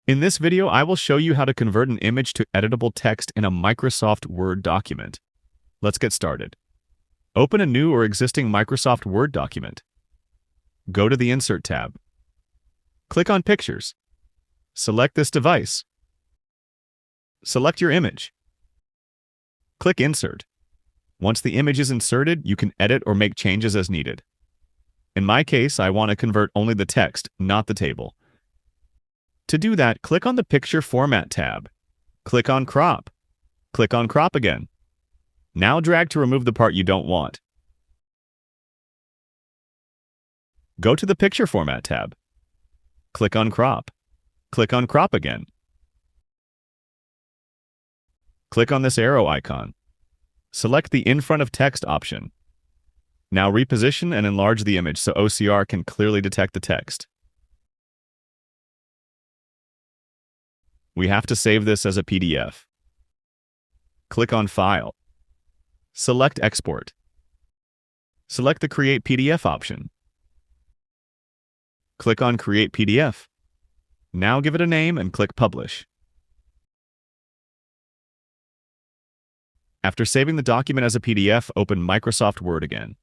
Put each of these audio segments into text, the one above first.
In this video, I will show you how to convert an image to editable text in a Microsoft Word document. Let's get started. Open a new or existing Microsoft Word document. Go to the Insert tab. Click on Pictures. Select this device. Select your image. Click Insert. Once the image is inserted, you can edit or make changes as needed. In my case, I want to convert only the text, not the table. To do that, click on the Picture Format tab. Click on Crop. Click on Crop again. Now drag to remove the part you don't want. Go to the Picture Format tab. Click on Crop. Click on Crop again. Click on this arrow icon. Select the In Front of Text option. Now reposition and enlarge the image so OCR can clearly detect the text. We have to save this as a PDF. Click on File. Select Export. Select the Create PDF option. Click on Create PDF. Now give it a name and click Publish. After saving the document as a PDF, open Microsoft Word again.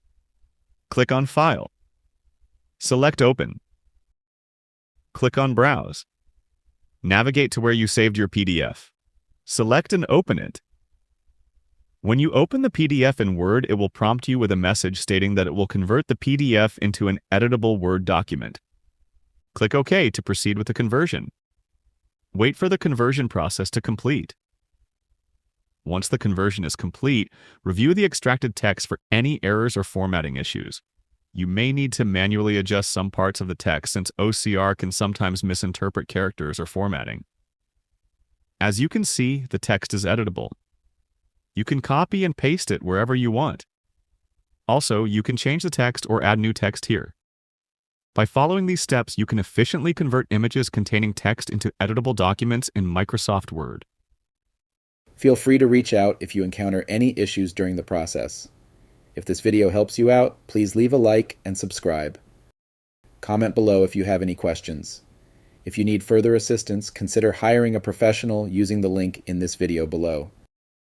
Click on File. Select Open. Click on Browse. Navigate to where you saved your PDF. Select and open it. When you open the PDF in Word, it will prompt you with a message stating that it will convert the PDF into an editable Word document. Click OK to proceed with the conversion. Wait for the conversion process to complete. Once the conversion is complete, review the extracted text for any errors or formatting issues. You may need to manually adjust some parts of the text since OCR can sometimes misinterpret characters or formatting. As you can see, the text is editable. You can copy and paste it wherever you want. Also, you can change the text or add new text here. By following these steps, you can efficiently convert images containing text into editable documents in Microsoft Word. Feel free to reach out if you encounter any issues during the process. If this video helps you out, please leave a like and subscribe. Comment below if you have any questions. If you need further assistance, consider hiring a professional using the link in this video below.